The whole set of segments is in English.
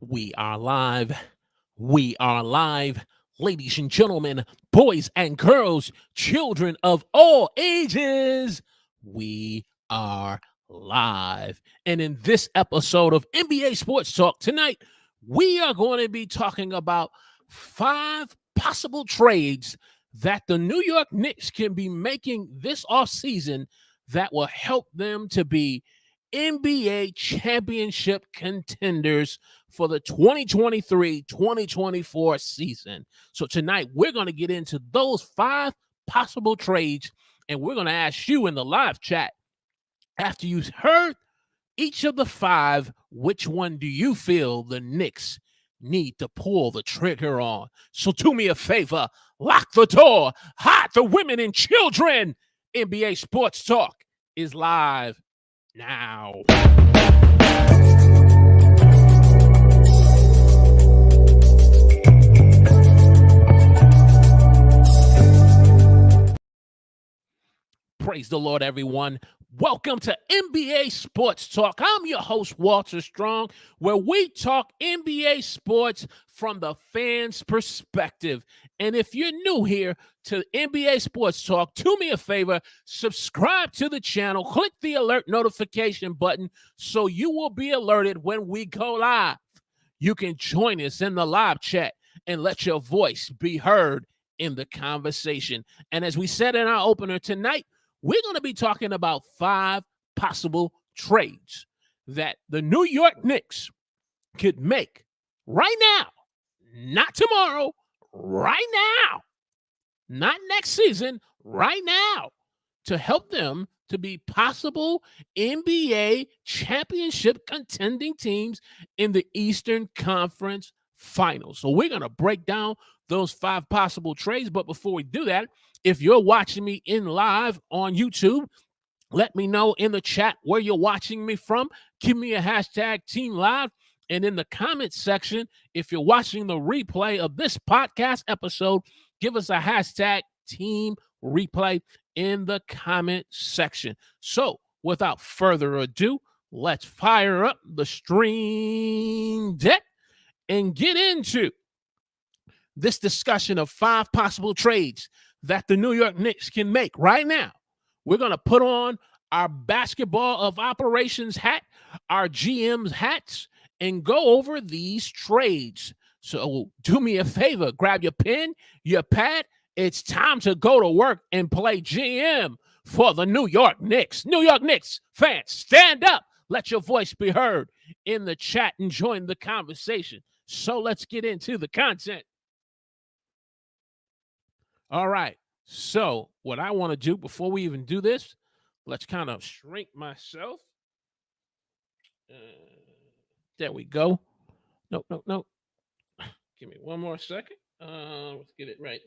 We are live. We are live. Ladies and gentlemen, boys and girls, children of all ages, we are live. And in this episode of NBA Sports Talk tonight, we are going to be talking about 5 possible trades that the New York Knicks can be making this offseason that will help them to be NBA championship contenders for the 2023-2024 season. So tonight we're going to get into those 5 possible trades, and we're going to ask you in the live chat, after you've heard each of the 5, which one do you feel the Knicks need to pull the trigger on? So do me a favor, lock the door, hide the women and children. NBA Sports Talk is live now. Praise the Lord, everyone. Welcome to NBA Sports Talk. I'm your host, Walter Strong, where we talk NBA sports from the fans' perspective. And if you're new here to NBA Sports Talk, do me a favor, subscribe to the channel, click the alert notification button so you will be alerted when we go live. You can join us in the live chat and let your voice be heard in the conversation. And as we said in our opener tonight, we're going to be talking about 5 possible trades that the New York Knicks could make right now, not tomorrow, right now, not next season, right now, to help them to be possible NBA championship contending teams in the Eastern Conference Finals. So we're going to break down those 5 possible trades. But before we do that, if you're watching me in live on YouTube, let me know in the chat where you're watching me from. Give me a hashtag Team Live. And in the comments section, if you're watching the replay of this podcast episode, give us a hashtag Team Replay in the comment section. So without further ado, let's fire up the stream deck and get into this discussion of 5 possible trades that the New York Knicks can make right now. We're going to put on our basketball of operations hat, our GM's hats, and go over these trades. So do me a favor, grab your pen, your pad. It's time to go to work and play GM for the New York Knicks. New York Knicks fans, stand up. Let your voice be heard in the chat and join the conversation. So let's get into the content. All right, so what I want to do before we even do this, let's kind of shrink myself. There we go. No. Give me one more second. Let's get it right.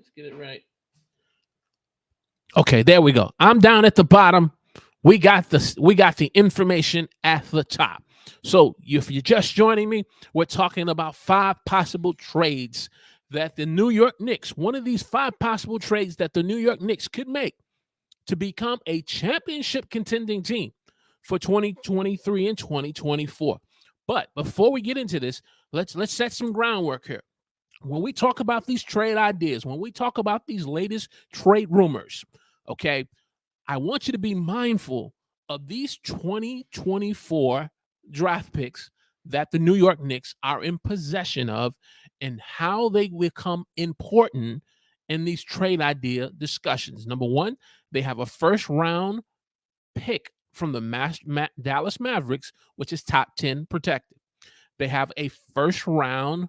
Okay, there we go. I'm down at the bottom. We got the information at the top. So if you're just joining me, we're talking about 5 possible trades that the New York Knicks, one of these 5 possible trades that the New York Knicks could make to become a championship contending team for 2023 and 2024. But before we get into this, let's set some groundwork here. When we talk about these trade ideas, when we talk about these latest trade rumors, okay, I want you to be mindful of these 2024 draft picks that the New York Knicks are in possession of and how they become important in these trade idea discussions. Number one, they have a first-round pick from the Dallas Mavericks, which is top 10 protected. They have a first-round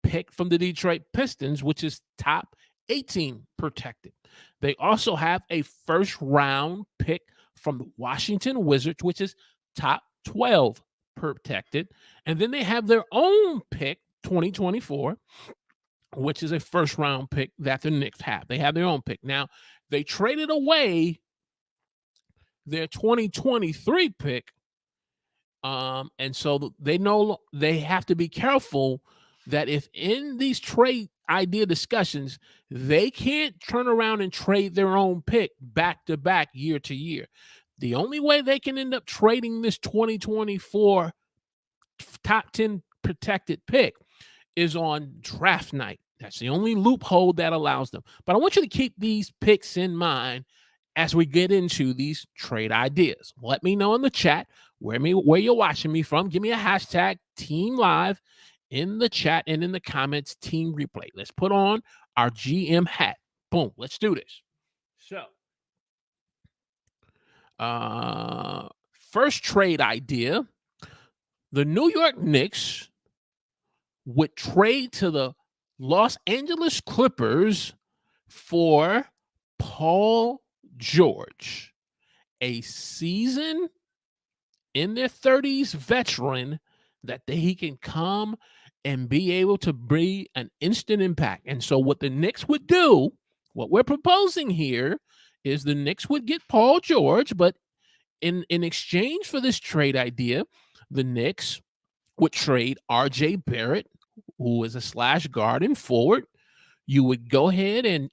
pick from the Detroit Pistons, which is top 18 protected. They also have a first-round pick from the Washington Wizards, which is top 12 protected. And then they have their own pick, 2024, which is a first-round pick that the Knicks have. They have their own pick. Now, they traded away their 2023 pick, and so they have to be careful that if in these trade idea discussions, they can't turn around and trade their own pick back-to-back, year to year. The only way they can end up trading this 2024 top 10 protected pick is on draft night. That's the only loophole that allows them. But I want you to keep these picks in mind as we get into these trade ideas. Let me know in the chat where you're watching me from. Give me a hashtag Team Live in the chat and in the comments, Team Replay. Let's put on our GM hat. Boom. Let's do this. So, first trade idea, the New York Knicks would trade to the Los Angeles Clippers for Paul George, a seasoned in their 30s veteran that he can come and be able to bring an instant impact. And so what the Knicks would do, what we're proposing here, is the Knicks would get Paul George, but in exchange for this trade idea, the Knicks would trade R.J. Barrett, who is a slash guard and forward. You would go ahead and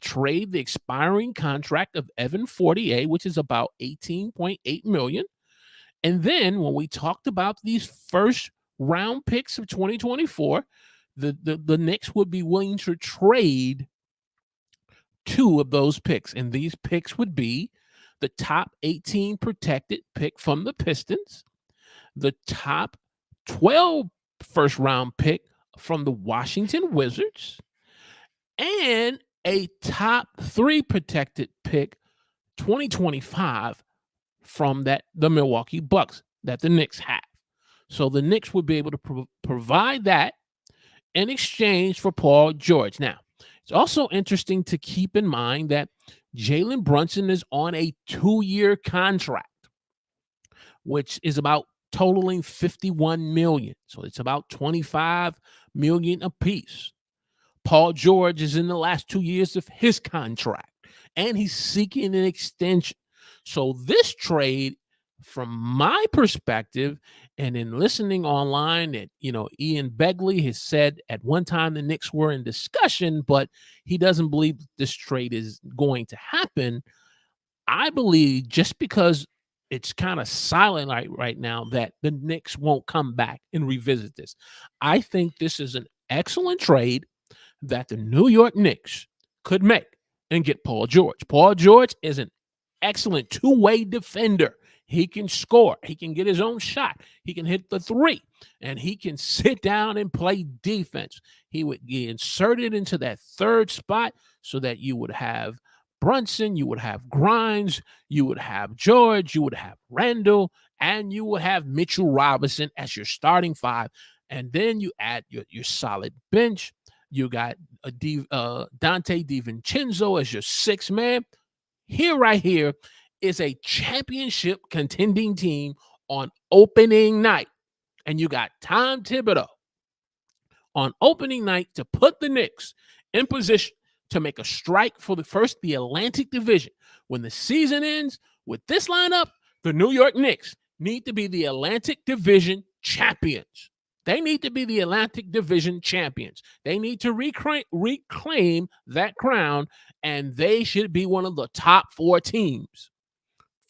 trade the expiring contract of Evan Fournier, which is about $18.8 million. And then when we talked about these first round picks of 2024, the Knicks would be willing to trade 2 of those picks. And these picks would be the top 18 protected pick from the Pistons, the top 12 first round pick from the Washington Wizards, and a top 3 protected pick 2025 from the Milwaukee Bucks that the Knicks have. So the Knicks would be able to provide that in exchange for Paul George. Now, it's also interesting to keep in mind that Jalen Brunson is on a 2-year contract, which is about totaling $51 million. So it's about $25 million apiece. Paul George is in the last 2 years of his contract, and he's seeking an extension. So this trade, from my perspective, and in listening online, that Ian Begley has said at one time the Knicks were in discussion, but he doesn't believe this trade is going to happen. I believe just because it's kind of silent right now that the Knicks won't come back and revisit this. I think this is an excellent trade that the New York Knicks could make and get Paul George. Paul George is an excellent 2-way defender. He can score. He can get his own shot. He can hit the 3, and he can sit down and play defense. He would get inserted into that 3rd spot so that you would have Brunson, you would have Grimes, you would have George, you would have Randall, and you would have Mitchell Robinson as your starting 5. And then you add your solid bench. You got Dante DiVincenzo as your 6th man. Right here is a championship contending team on opening night. And you got Tom Thibodeau on opening night to put the Knicks in position to make a strike for the Atlantic Division. When the season ends with this lineup, the New York Knicks need to be the Atlantic Division champions. They need to be the Atlantic Division champions. They need to reclaim that crown, and they should be one of the top 4 teams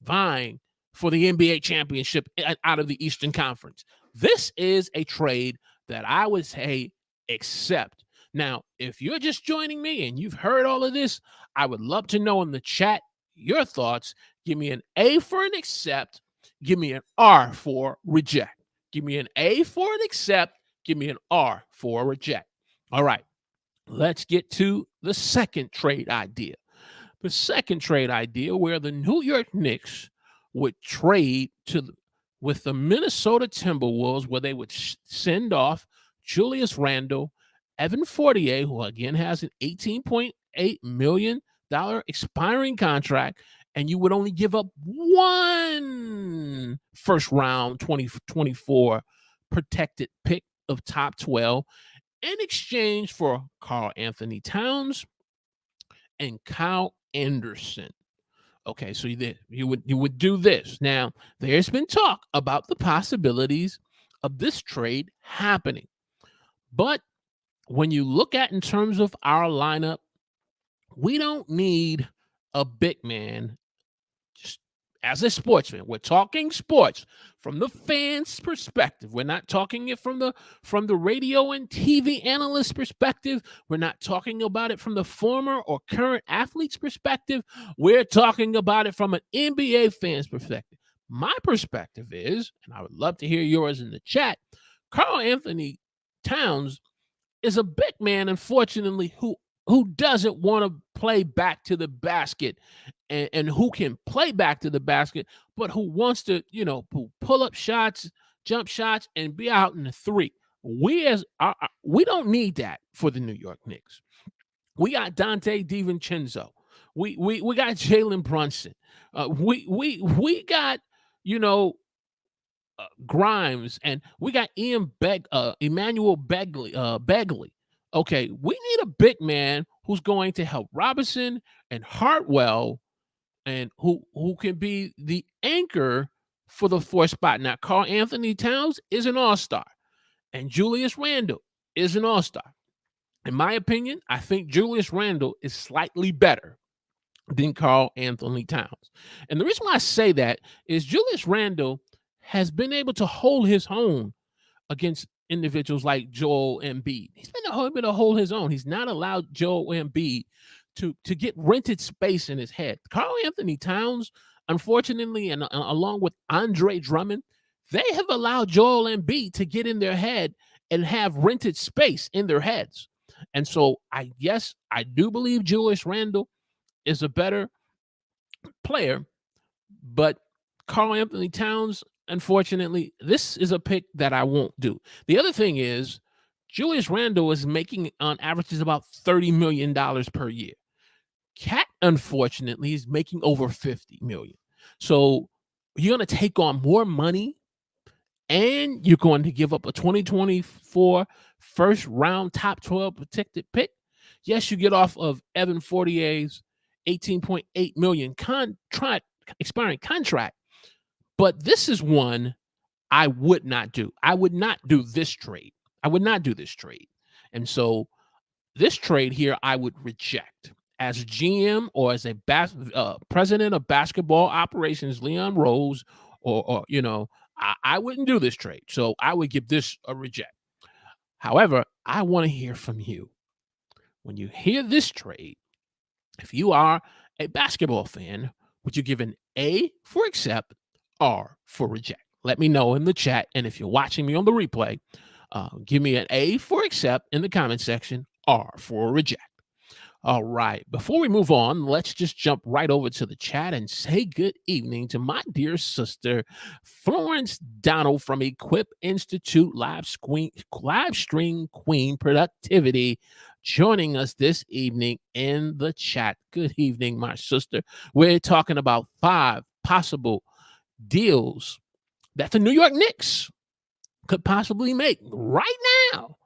vying for the NBA championship out of the Eastern Conference. This is a trade that I would say accept. Now, if you're just joining me and you've heard all of this, I would love to know in the chat your thoughts. Give me an A for an accept. Give me an R for reject. Give me an A for an accept. Give me an R for a reject. All right, let's get to the second trade idea. The second trade idea where the New York Knicks would trade with the Minnesota Timberwolves, where they would send off Julius Randle, Evan Fournier, who again has an $18.8 million expiring contract, and you would only give up 1 first round 2024 protected pick of top 12 in exchange for Karl Anthony Towns and Kyle Anderson. Okay, so you would do this. Now, there's been talk about the possibilities of this trade happening. But when you look at in terms of our lineup, we don't need a big man just as a sportsman, we're talking sports from the fans' perspective. We're not talking it from the radio and TV analyst perspective. We're not talking about it from the former or current athlete's perspective. We're talking about it from an NBA fan's perspective. My perspective is, and I would love to hear yours in the chat, Karl Anthony Towns is a big man, unfortunately, who doesn't want to play back to the basket and who can play back to the basket, but who wants to, pull up shots, jump shots, and be out in the three. We don't need that for the New York Knicks. We got Dante DiVincenzo. We got Jalen Brunson. We got, Grimes, and we got Emmanuel Begley. Okay, we need a big man who's going to help Robinson and Hartwell, and who can be the anchor for the fourth spot. Now, Karl Anthony Towns is an all-star, and Julius Randle is an all-star. In my opinion, I think Julius Randle is slightly better than Karl Anthony Towns. And the reason why I say that is Julius Randle has been able to hold his own against individuals like Joel Embiid. He's been able to hold his own. He's not allowed Joel Embiid to get rented space in his head. Karl Anthony Towns, unfortunately, and along with Andre Drummond, they have allowed Joel Embiid to get in their head and have rented space in their heads. And so, I do believe Julius Randle is a better player, but Karl Anthony Towns, unfortunately, this is a pick that I won't do. The other thing is, Julius Randle is making on averages about $30 million per year. Cat, unfortunately, is making over $50 million. So you're going to take on more money, and you're going to give up a 2024 first round top 12 protected pick. Yes, you get off of Evan Fournier's $18.8 million expiring contract, but this is one I would not do. I would not do this trade. And so this trade here, I would reject. As a GM or as a president of basketball operations, Leon Rose, I wouldn't do this trade. So I would give this a reject. However, I want to hear from you. When you hear this trade, if you are a basketball fan, would you give an A for accept, R for reject? Let me know in the chat. And if you're watching me on the replay, give me an A for accept in the comment section, R for reject. All right. Before we move on, let's just jump right over to the chat and say good evening to my dear sister, Florence Donald from Equip Institute Live Stream Queen Productivity, joining us this evening in the chat. Good evening, my sister. We're talking about 5 possible deals that the New York Knicks could possibly make right now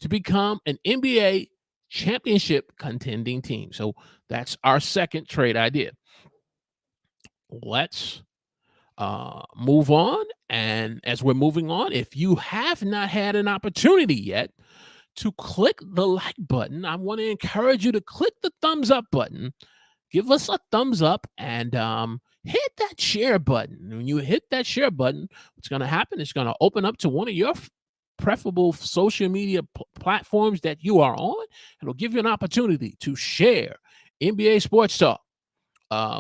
to become an NBA championship contending team. So that's our second trade idea. Let's move on. And as we're moving on, if you have not had an opportunity yet to click the like button, I want to encourage you to click the thumbs up button. Give us a thumbs up and hit that share button. When you hit that share button, what's going to happen? It's going to open up to one of your preferable social media platforms that you are on. It'll give you an opportunity to share NBA Sports Talk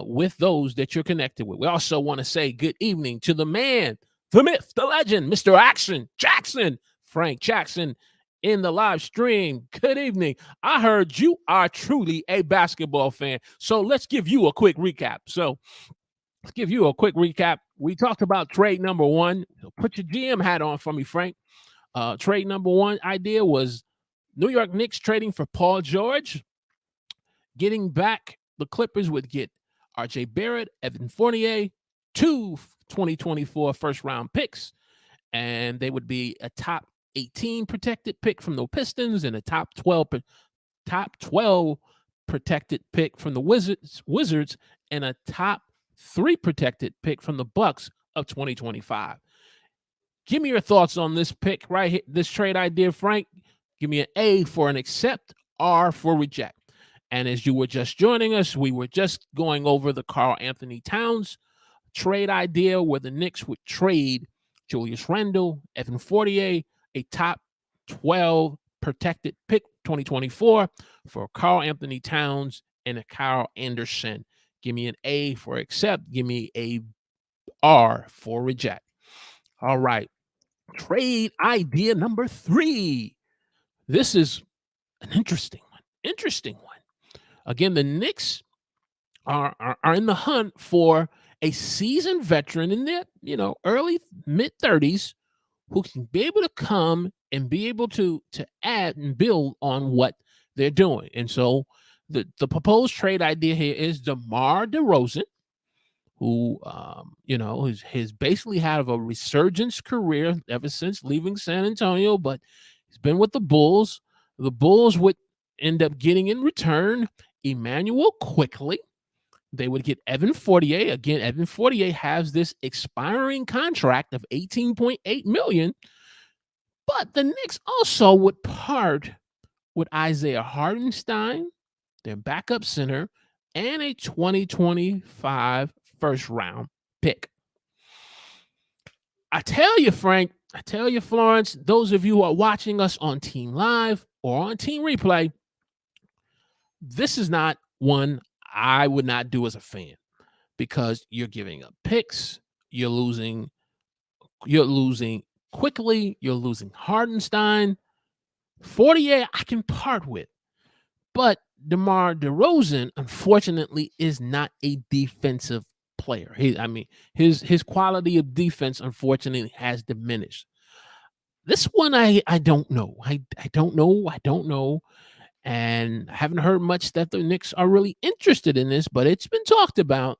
with those that you're connected with. We also want to say good evening to the man, the myth, the legend, Mr. Action Jackson, Frank Jackson, in the live stream. Good evening. I heard you are truly a basketball fan. So let's give you a quick recap. We talked about trade number 1. Put your GM hat on for me, Frank. Trade number 1 idea was New York Knicks trading for Paul George. Getting back, the Clippers would get R.J. Barrett, Evan Fournier, 2 2024 first-round picks, and they would be a top 18 protected pick from the Pistons and a top 12 protected pick from the Wizards, and a top 3 protected pick from the Bucks of 2025. Give me your thoughts on this pick right here, this trade idea, Frank. Give me an A for an accept, R for reject. And as you were just joining us, we were just going over the Karl Anthony Towns trade idea where the Knicks would trade Julius Randle, Evan Fournier, a top 12 protected pick 2024 for Karl Anthony Towns and a Kyle Anderson. Give me an A for accept. Give me a R for reject. All right. Trade idea number 3. This is an interesting one. Again, the Knicks are in the hunt for a seasoned veteran in their, early mid-30s who can be able to come and be able to add and build on what they're doing. And so the proposed trade idea here is DeMar DeRozan, who has basically had a resurgence career ever since leaving San Antonio, but he's been with the Bulls. The Bulls would end up getting in return Emmanuel Quickly. They would get Evan Fournier. Again, Evan Fournier has this expiring contract of $18.8 million. But the Knicks also would part with Isaiah Hartenstein, their backup center, and a 2025 first-round pick. I tell you, Frank, Florence, those of you who are watching us on Team Live or on Team Replay, this is not one I would not do as a fan, because you're giving up picks, you're losing Quickly, you're losing Hartenstein. Fournier, I can part with, but DeMar DeRozan, unfortunately, is not a defensive player. His quality of defense, unfortunately, has diminished. This one, I don't know. I don't know. And I haven't heard much that the Knicks are really interested in this, but it's been talked about.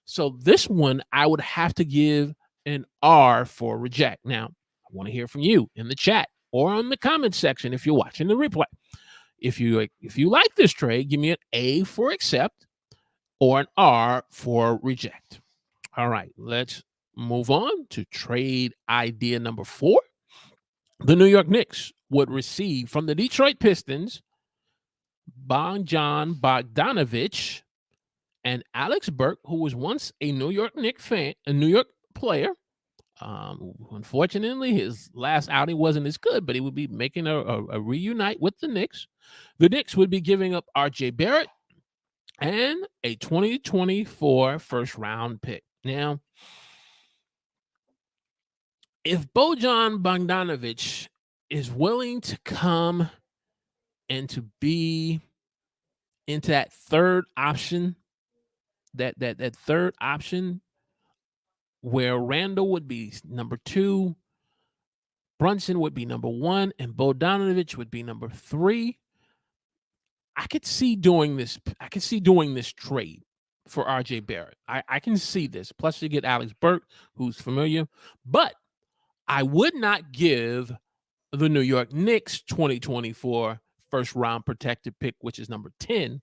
So this one, I would have to give an R for reject. Now, I want to hear from you in the chat or on the comment section if you're watching the replay. If you like this trade, give me an A for accept or an R for reject. All right, let's move on to trade idea number 4. The New York Knicks would receive from the Detroit Pistons Bojan Bogdanovic and Alex Burke, who was once a New York Knicks fan, a New York player. Unfortunately, his last outing wasn't as good, but he would be making a reunite with the Knicks. The Knicks would be giving up R.J. Barrett and a 2024 first-round pick. Now, if Bojan Bogdanovic is willing to come and to be into that third option, that third option where Randall would be number 2, Brunson would be number 1, and Bogdanovic would be number 3, I could see doing this. I could see doing this trade for RJ Barrett. I can see this. Plus, you get Alex Burke, who's familiar. But I would not give the New York Knicks 2024 first-round protected pick, which is number 10.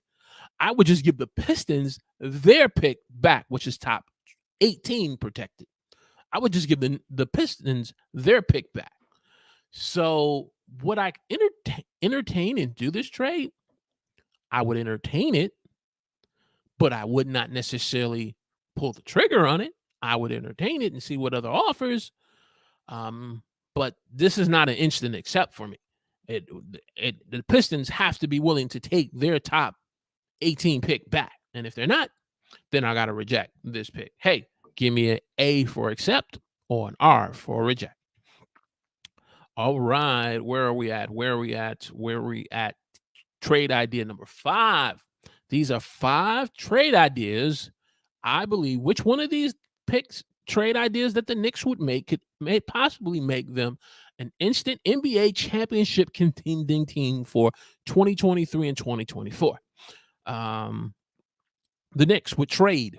I would just give the Pistons their pick back, which is top 18 protected. I would just give the Pistons their pick back. So would I entertain and do this trade? I would entertain it, but I would not necessarily pull the trigger on it. I would entertain it and see what other offers. But this is not an instant accept for me. The Pistons have to be willing to take their top 18 pick back. And if they're not, then I got to reject this pick. Hey, give me an A for accept or an R for reject. All right. Where are we at? Trade idea number 5. These are 5 trade ideas. I believe which one of these trade ideas that the Knicks would make may possibly make them an instant NBA championship contending team for 2023 and 2024. The Knicks would trade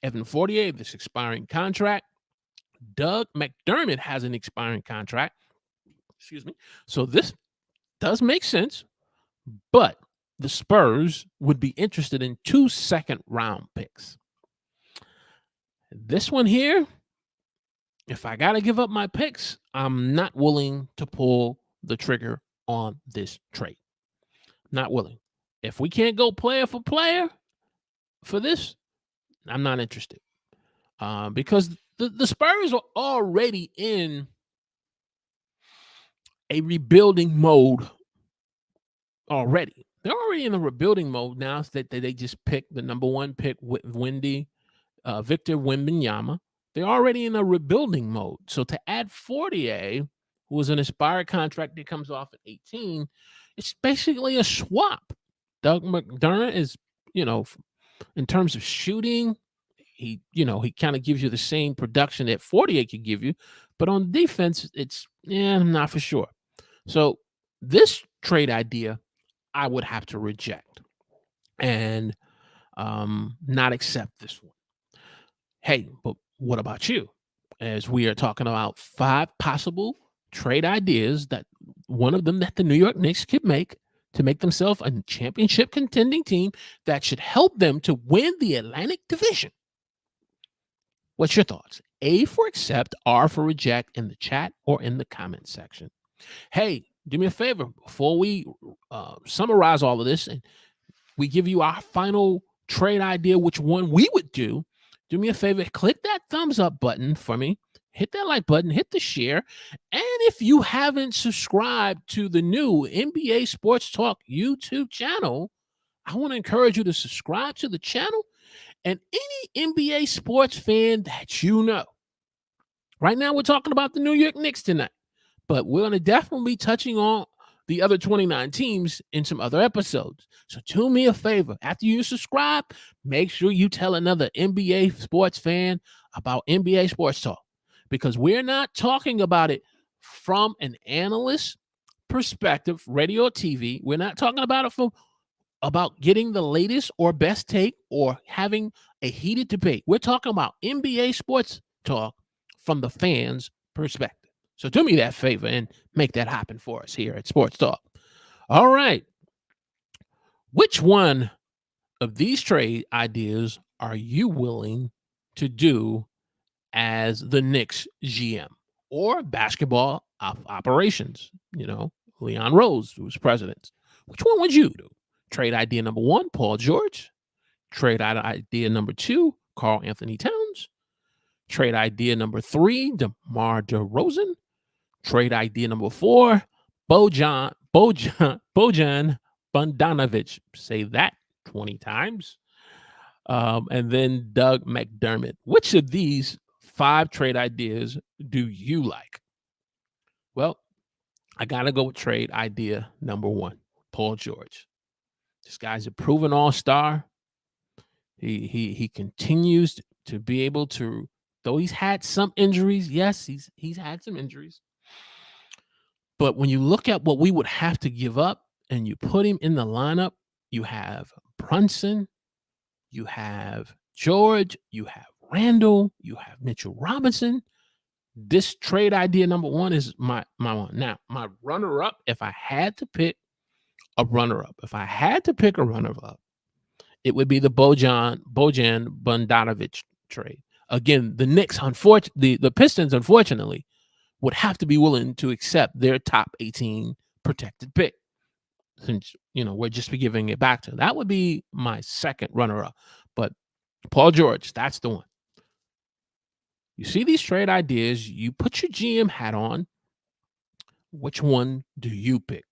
Evan Fournier, this expiring contract. Doug McDermott has an expiring contract. Excuse me. So this does make sense, but the Spurs would be interested in 2 second-round picks. This one here, if I got to give up my picks, I'm not willing to pull the trigger on this trade. Not willing. If we can't go player for player for this, I'm not interested. because the Spurs are already in a rebuilding mode already. They're already in a rebuilding mode now that they just picked the number 1 pick with Victor Wembanyama. They're already in a rebuilding mode. So to add Fortier, who was an expired contract that comes off at 18, it's basically a swap. Doug McDermott is, in terms of shooting, he kind of gives you the same production that Fortier could give you, but on defense, I'm not for sure. So this trade idea, I would have to reject and not accept this one. Hey, but what about you? As we are talking about 5 possible trade ideas, that one of them that the New York Knicks could make to make themselves a championship contending team that should help them to win the Atlantic Division. What's your thoughts? A for accept, R for reject in the chat or in the comment section. Hey, do me a favor before we summarize all of this and we give you our final trade idea, which one we would do. Do me a favor, click that thumbs up button for me. Hit that like button, hit the share. And if you haven't subscribed to the new NBA Sports Talk YouTube channel, I want to encourage you to subscribe to the channel. And any NBA sports fan that you know. Right now, we're talking about the New York Knicks tonight, but we're going to definitely be touching on the other 29 teams in some other episodes. So do me a favor. After you subscribe, make sure you tell another NBA sports fan about NBA Sports Talk, because we're not talking about it from an analyst perspective, radio or TV. We're not talking about it about getting the latest or best take or having a heated debate. We're talking about NBA Sports Talk from the fans' perspective. So do me that favor and make that happen for us here at Sports Talk. All right. Which one of these trade ideas are you willing to do as the Knicks GM or basketball operations? Leon Rose, who's president. Which one would you do? Trade idea number 1, Paul George. Trade idea number 2, Karl Anthony Towns. Trade idea number 3, DeMar DeRozan. Trade idea number 4, Bojan Bogdanovic. Say that 20 times. And then Doug McDermott. Which of these 5 trade ideas do you like? Well, I got to go with trade idea number 1, Paul George. This guy's a proven all-star. He continues to be able to, though he's had some injuries. Yes, he's had some injuries. But when you look at what we would have to give up and you put him in the lineup, you have Brunson, you have George, you have Randall, you have Mitchell Robinson. This trade idea number 1 is my one. Now, my runner-up, if I had to pick a runner-up, it would be the Bojan Bogdanovic trade. Again, the Knicks, the Pistons, unfortunately, would have to be willing to accept their top 18 protected pick, since we're just be giving it back to them. That would be my second runner-up. But Paul George, that's the one. You see these trade ideas, you put your GM hat on. Which one do you pick?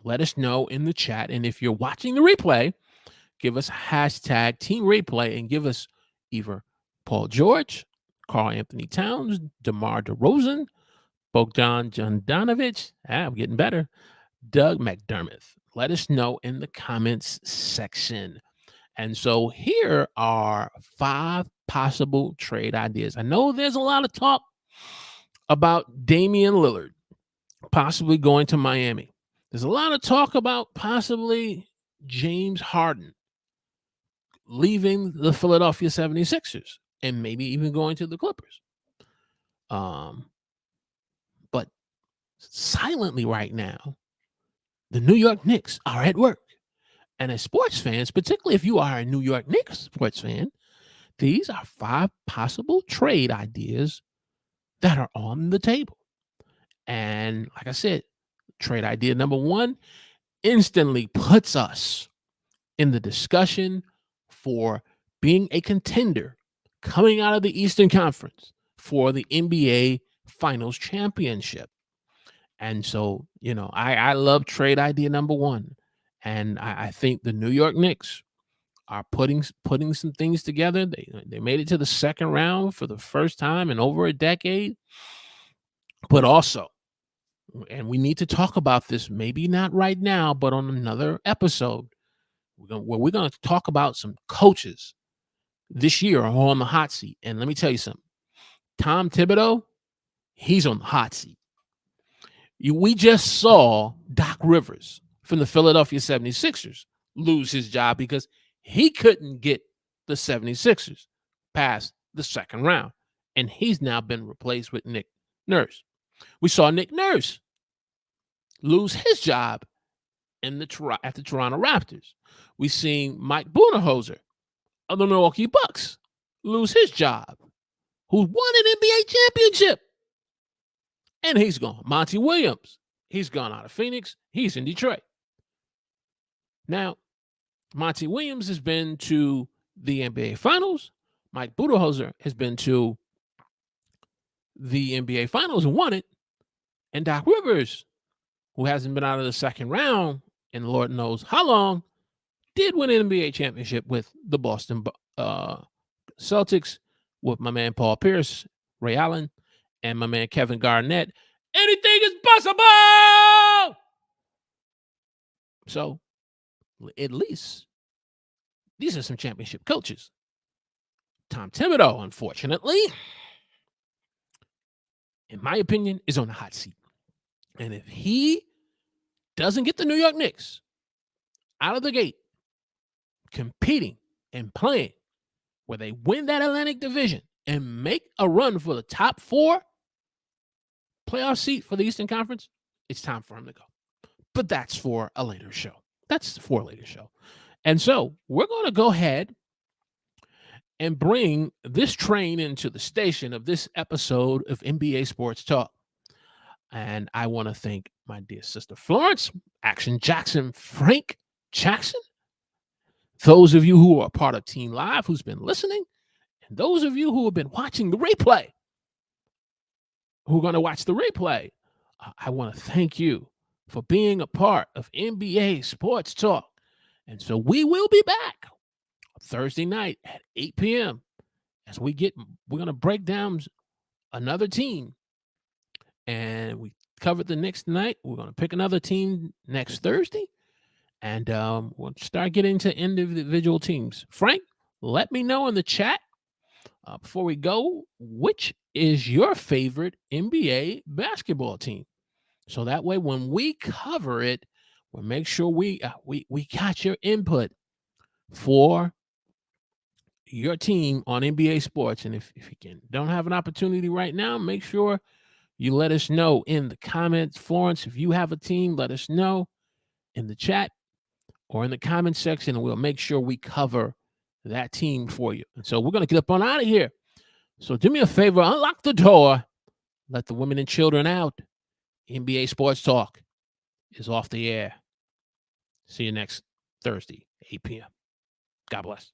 Let us know in the chat. And if you're watching the replay, give us hashtag Team Replay and give us either Paul George, Karl Anthony Towns, DeMar DeRozan, Bojan Bogdanovic. I'm getting better. Doug McDermott. Let us know in the comments section. And so here are 5 possible trade ideas. I know there's a lot of talk about Damian Lillard possibly going to Miami. There's a lot of talk about possibly James Harden leaving the Philadelphia 76ers and maybe even going to the Clippers. But silently right now, the New York Knicks are at work. And as sports fans, particularly if you are a New York Knicks sports fan, these are 5 possible trade ideas that are on the table. And like I said, trade idea number 1 instantly puts us in the discussion for being a contender coming out of the Eastern Conference for the NBA Finals Championship. And so, I love trade idea number one. And I think the New York Knicks are putting some things together. They made it to the second round for the first time in over a decade. But also, and we need to talk about this, maybe not right now, but on another episode, we're going to talk about some coaches this year are on the hot seat. And let me tell you something. Tom Thibodeau, he's on the hot seat. We just saw Doc Rivers from the Philadelphia 76ers lose his job because he couldn't get the 76ers past the second round. And he's now been replaced with Nick Nurse. We saw Nick Nurse lose his job at the Toronto Raptors. We've seen Mike Budenholzer of the Milwaukee Bucks lose his job, who won an NBA championship. And he's gone. Monty Williams, he's gone out of Phoenix. He's in Detroit. Now, Monty Williams has been to the NBA Finals. Mike Budenholzer has been to the NBA Finals and won it. And Doc Rivers, who hasn't been out of the second round in Lord knows how long, did win an NBA championship with the Boston Celtics with my man Paul Pierce, Ray Allen, and my man Kevin Garnett. Anything is possible! So, at least, these are some championship coaches. Tom Thibodeau, unfortunately, in my opinion, is on the hot seat. And if he doesn't get the New York Knicks out of the gate, competing and playing where they win that Atlantic Division and make a run for the top 4 playoff seat for the Eastern Conference, it's time for him to go. But that's for a later show. And so we're going to go ahead and bring this train into the station of this episode of NBA Sports Talk. And I want to thank my dear sister Florence, Action Jackson, Frank Jackson, those of you who are part of Team Live who's been listening, and those of you who have been watching the replay, who are going to watch the replay. I want to thank you for being a part of NBA Sports Talk. And so we will be back Thursday night at 8 p.m. as we're going to break down another team. And we covered the Knicks tonight. We're going to pick another team next Thursday. And we'll start getting into individual teams. Frank, let me know in the chat before we go, which is your favorite NBA basketball team? So that way, when we cover it, we'll make sure we got your input for your team on NBA Sports. And if you don't have an opportunity right now, make sure you let us know in the comments. Florence, if you have a team, let us know in the chat or in the comment section, and we'll make sure we cover that team for you. And so we're going to get up on out of here. So do me a favor, unlock the door, let the women and children out. NBA Sports Talk is off the air. See you next Thursday, 8 p.m. God bless.